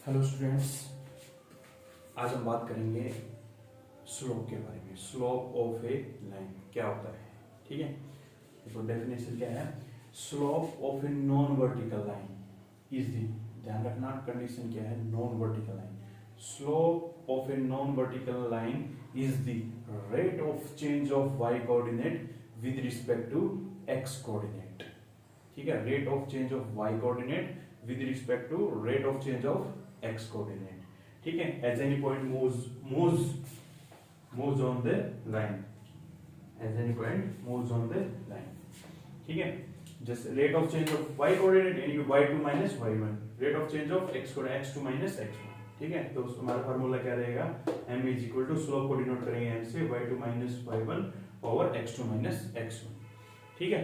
Hello students, आज हम बात करेंगे स्लोप के बारे में। स्लोप ऑफ ए लाइन क्या होता है, ठीक है। देखो डेफिनेशन क्या है, slope of a non vertical line is the, ध्यान रखना कंडीशन क्या है, non vertical line. Slope of a non vertical line is the rate of change of Y coordinate with respect to x coordinate, ठीक है। Rate of change of Y coordinate with respect to rate of change of x coordinate, ठीक है। as any point moves on the line, as any point moves on the line, ठीक है। just rate of change of y coordinate यानी कि y2 minus y1, rate of change of x coordinate x2 minus x1, ठीक है। तो हमारा formula क्या रहेगा, m is equal to slope को डिनोट करेंगे m से y2 minus y1 over x2 minus x1, ठीक है।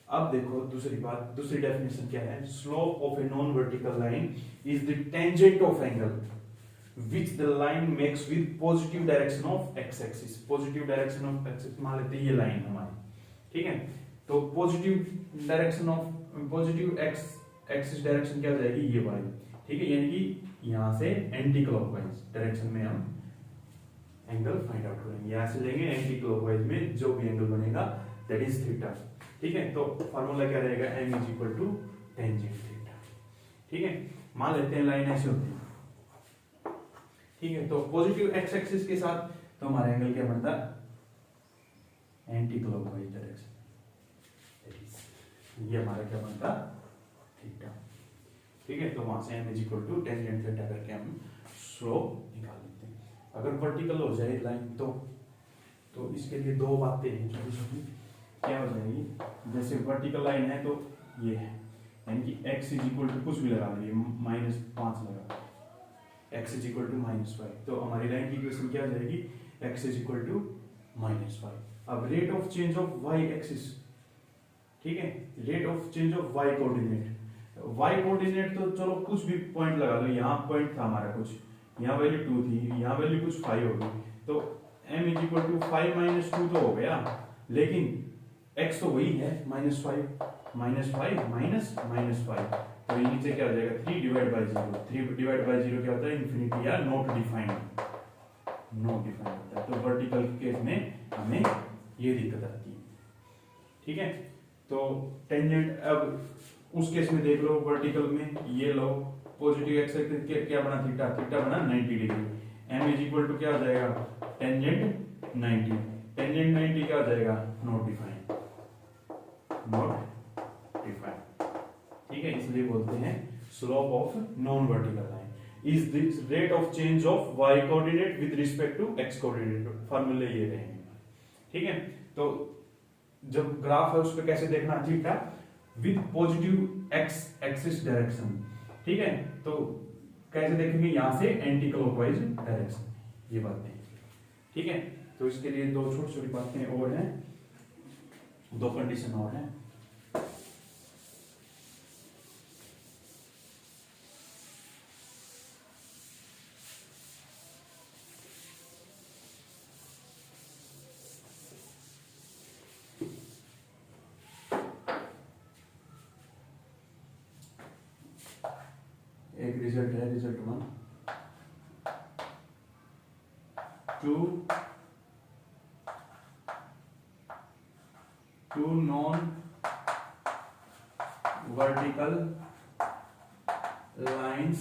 अब देखो दूसरी बात, दूसरी डेफिनेशन क्या है, slope of a non vertical line is the tangent of angle which the line makes with positive direction of x axis. Positive direction of axis मान लेते हैं ये लाइन हमारी, ठीक है। तो positive direction of positive x axis direction क्या हो जाएगी, ये वाली, ठीक है। यानी कि यहां से एंटी क्लॉकवाइज डायरेक्शन में हम एंगल फाइंड आउट करेंगे। यहां से लेंगे एंटी क्लॉकवाइज में जो भी एंगल बनेगा दैट इज थीटा, ठीक है। तो फार्मूला क्या रहेगा, m is equal to tangent theta, ठीक है। मान लेते हैं लाइन ऐसे होती है, ठीक है। तो पॉजिटिव एक्स एक्सिस के साथ तो हमारा एंगल क्या बनता है, एंटी क्लॉकवाइज डायरेक्शन, ये हमारा क्या बनता थीटा, ठीक है। तो वहां से m is equal to tangent theta करके हम स्लोप निकाल लेते हैं। अगर वर्टिकल हो जाए लाइन तो इसके लिए दो बातें हैं छोटी छोटी, क्या हो जाएगी, जैसे वर्टिकल लाइन है तो ये है, यानी कि x इज इक्वल टू कुछ भी लगा लीजिए, -5 लगा, x इज इक्वल टू -5, तो हमारी लाइन की इक्वेशन क्या हो जाएगी, x इज इक्वल टू -5। अब rate of change of y axis, ठीक है, rate of change of y coordinate. y coordinate तो चलो कुछ भी पॉइंट लगा लो, यहाँ पॉइंट था हमारा कुछ, यहाँ वैल्यू 2 थी, यहाँ वैल्यू कुछ 5 होगी, तो m इज इक्वल टू 5 - 2 तो हो गया, लेकिन x तो वही है -5 -5, तो ये नीचे क्या हो जाएगा, 3 डिवाइड बाय 0। 3 डिवाइड बाय 0 क्या होता है, इंफिनिटी या नॉट डिफाइंड होता है। तो वर्टिकल केस में हमें ये दिक्कत आती है, ठीक है। तो टेंजेंट, अब उस केस में देख लो, वर्टिकल में ये लो, पॉजिटिव एक्स एक्सिस क्या बना, थीटा, थीटा बना 90 degree, m is equal to क्या हो जाएगा, टेंजेंट 90, टेंजेंट 90 क्या हो जाएगा, नॉट डिफाइंड, ठीक है। इसलिए बोलते हैं slope of non vertical line is the rate of change of Y coordinate with respect to x coordinate. फार्मूले ये रहेंगे, ठीक है। तो जब ग्राफ है उस पर कैसे देखना, theta with positive x axis direction, ठीक है। तो कैसे देखेंगे, यहां से एंटी क्लॉकवाइज डायरेक्शन, ये बातें, ठीक है। तो इसके लिए दो छोटी छोटी बातें और हैं, दो कंडीशन और हैं। एक रिजल्ट है, result 1, 2 non vertical lines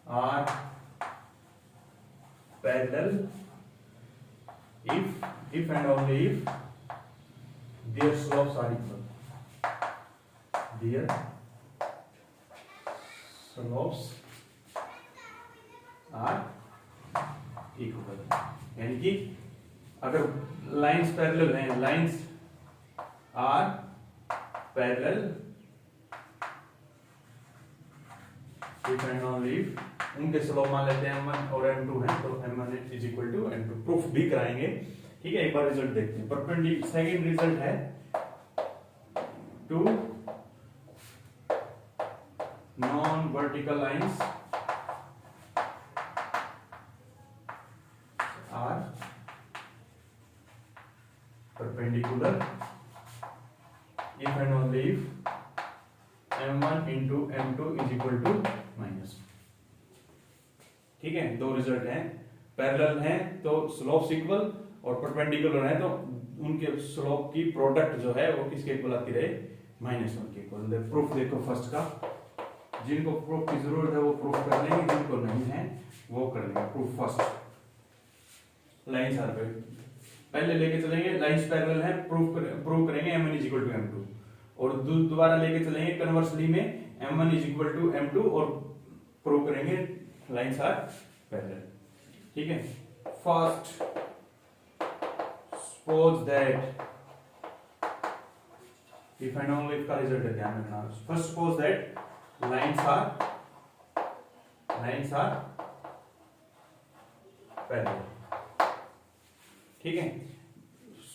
are parallel if and only if their slopes are equal, their slopes are equal, यानी कि अगर लाइंस पैरेलल हैं, lines are parallel if and only if उनके स्लोप मान लेते हैं m1 और m2 है, तो m1 is equal to m2, proof भी कराएंगे, ठीक है। एक बार रिजल्ट देखते हैं। परपेंडिकुलर सेकंड रिजल्ट है 2 non vertical lines are perpendicular if and only if m1 into m2 is equal to minus, ठीक है, दो रिजल्ट हैं, पैरेलल हैं तो स्लोप्स इक्वल और परपेंडिकुलर है तो उनके स्लोप की प्रोडक्ट जो है वो किसके इक्वल आती रहे, -1 के इक्वल। प्रूफ देखो फर्स्ट का, जिनको प्रूफ की जरूरत है वो प्रूफ कर लेंगे, जिनको नहीं है वो कर लेंगे। प्रूफ फर्स्ट, लाइंस आर पहले लेके चलेंगे, लाइंस पैरेलल है, प्रूफ करेंगे m1 = m2 और दोबारा लेके चलेंगे कन्वर्सली में m1 = m2 और प्रूव करेंगे लाइंस आर पैरेलल। ठीक है, first suppose that if and only if का रिजल्ट है, ध्यान रखना। First suppose that lines are parallel. ठीक है,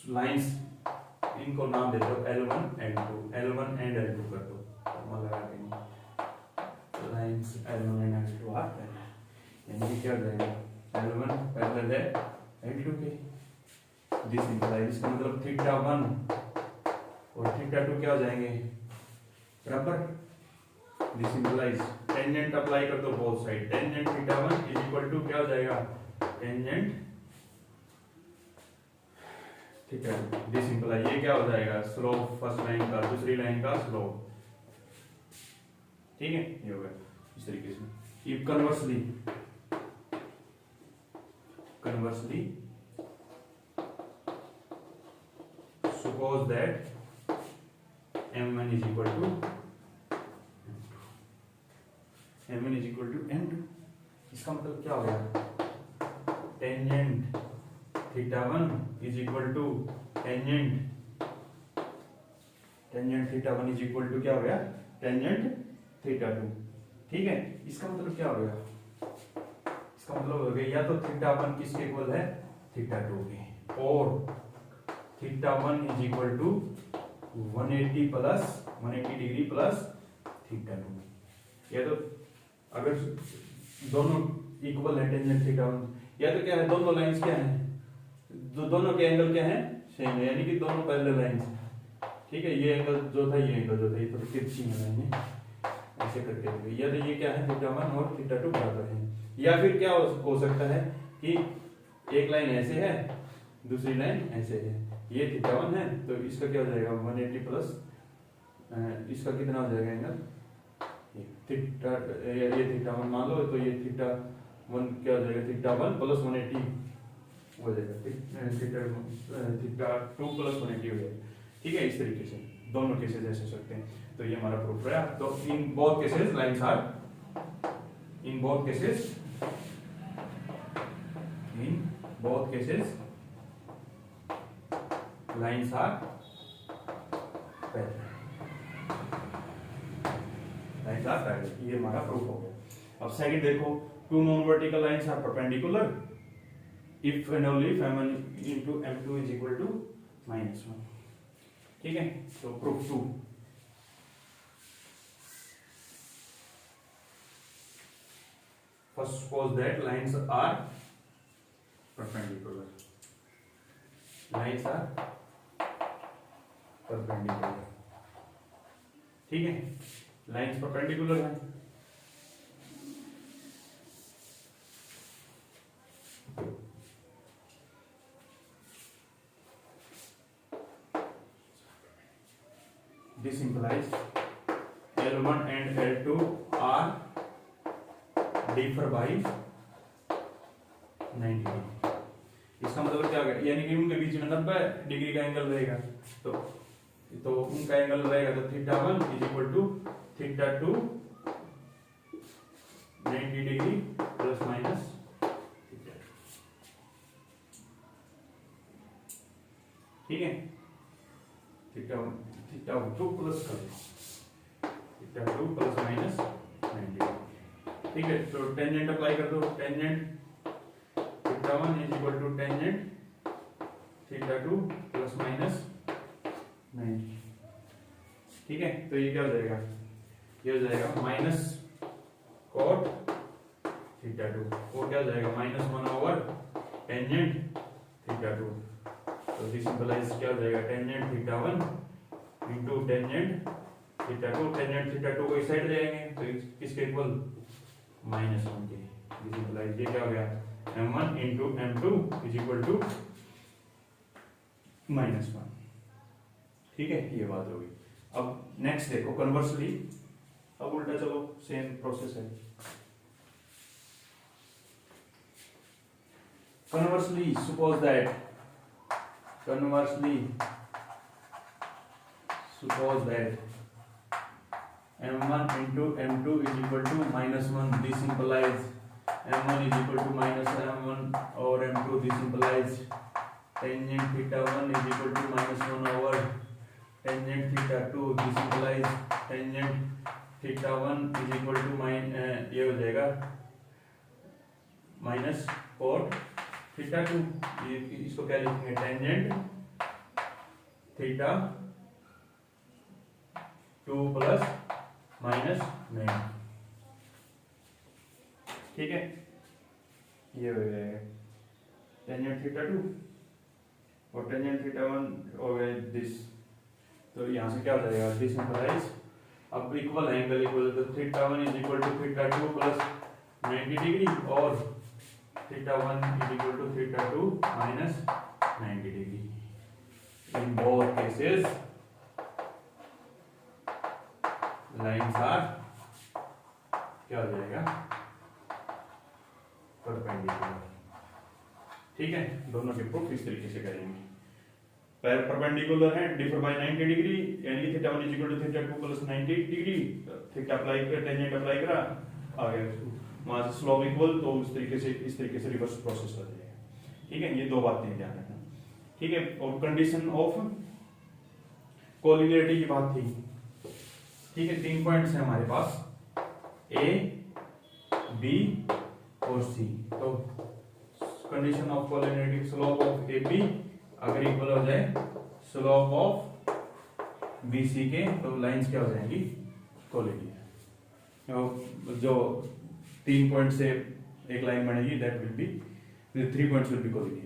लाइंस इनको नाम दे दो L1 L2, L1 and L2 कर दो, लगा देंगे lines L1 and L2 are parallel. यानी क्या हो जाएगा, L1 पैरेलल है L2 के, दिस इंप्लाइज, इसका मतलब θ1 और θ2 क्या हो जाएंगे बराबर। दिस इंप्लाइज टेंजेंट अप्लाई कर दो बोथ साइड, टेंजेंट θ1 = क्या हो जाएगा, टेंजेंट ठीक है। दिस इंप्लाई ये क्या हो जाएगा, स्लोप फर्स्ट लाइन का दूसरी लाइन का स्लोप। ठीक है, ये हो गया इस तरीके से। If conversely suppose that m1 = m2, इसका मतलब क्या हो गया, टेंजेंट θ1 = टेंजेंट θ1 = क्या हो गया, टेंजेंट θ2। ठीक है, इसका मतलब क्या हो गया, इसका मतलब हो गया या तो θ1 किसके इक्वल है, θ2 के, और θ1 = 180 डिग्री प्लस θ2। या तो अगर दोनों इक्वल है टेंजेंट θ1, या तो क्या है, दोनों लाइंस क्या है, दोनों के एंगल क्या है, सेम है, यानी कि दोनों पैरेलल लाइंस हैं। ठीक है, ये एंगल जो था, ये एंगल जो था, ये थोड़ी तिरछी है लाइनें, ऐसे करके देखो, या तो ये क्या है, θ1 और θ2 बराबर है। या फिर क्या हो सकता है कि एक लाइन ऐसे है, दूसरी लाइन ऐसे है, ये θ1 है तो इसका क्या हो जाएगा 180 प्लस इसका कितना हो जाएगा एंगल, ये θ1 मान लो, तो ये θ1 क्या हो जाएगा, θ1 प्लस 180 हो जाएगा, θ2 प्लस 180 हो जाएगा। ठीक है, इस तरीके से दोनों केसेस ऐसे हो सकते हैं। तो ये हमारा प्रूफ है। तो in both cases lines are, in both cases lines are parallel, lines are parallel, ये हमारा प्रूफ हो गया। अब सेकंड देखो, two non vertical lines are perpendicular if and only if m1 * m2 = -1। ठीक है, तो proof 2, first suppose that lines are perpendicular, ठीक है, लाइंस परपेंडिकुलर है। This implies L1 and L2 are differ by 90 degree. इसका मतलब क्या होगा, यानी कि उनके बीच में 90 डिग्री का एंगल रहेगा, तो उनका एंगल रहेगा तो θ1 = θ2 90 डिग्री प्लस माइनस θ2। ठीक है, θ2 प्लस θ2 प्लस माइनस 90। ठीक है, तो टेंजेंट अप्लाई कर दो, टेंजेंट θ1 = टेंजेंट θ2 प्लस माइनस 90। ठीक है, तो ये क्या हो जाएगा, ये हो जाएगा माइनस cot θ2, वो क्या हो जाएगा -1 टेंजेंट θ2। तो दिस सिंपलाइज क्या हो जाएगा, टेंजेंट θ1 इंटू टेंजेंट θ2, टेंजेंट θ2 को इस साइड ले आएंगे तो किसके इक्वल -1 के। दिस इंप्लाइज ये क्या हो गया m1 into m2 is equal to -1। ठीक है, ये बात होगी। अब नेक्स्ट देखो कन्वर्सली, अब उल्टा चलो, सेम प्रोसेस है। Conversely, suppose that m1 into m2 is equal to -1. This implies m1 is equal to minus m1 over m2. This implies tangent theta 1 is equal to -1 over tangent theta 2. This implies tangent theta 1 is equal to ये हो जाएगा -4 theta 2। इसको क्या लिखेंगे, tangent theta 2 plus -9। ठीक है, ये हो जाएगा टेंजेंट थीटा 2 और टेंजेंट थीटा 1 हो गया दिस। तो यहाँ से क्या हो जाएगा, दिस इंप्लाइज, अब इक्वल एंगल इक्वल, तो theta 1 is equal to theta 2 plus 90 degree और theta 1 is equal to theta 2 minus 90 degree. In both cases, lines are क्या हो जाएगा, परपेंडिकुलर। ठीक है, दोनों के प्रूफ इस तरीके से करेंगे। परपेंडिकुलर है, डिफर बाय 90 डिग्री, यानी theta 1 is equal to theta 2 plus 90 degree, theta apply कर, टेंजेंट अप्लाई करा, आ गया वहां से स्लोप इक्वल, तो इस तरीके से रिवर्स प्रोसेस हो जाएगा। ठीक है, ये दो बातें ध्यान रखना। ठीक है, और कंडीशन ऑफ कोलिनियरिटी की बात थी। ठीक है, 3 पॉइंट्स हैं हमारे पास, ए, बी और सी। तो condition of collinearity, slope of A B अगर इक्वल हो जाए स्लोप ऑफ बी सी के, तो लाइंस क्या हो जाएंगी, कोलिनियर। जो 3 पॉइंट से एक लाइन बनेगी, that will be 3 points will be collinear.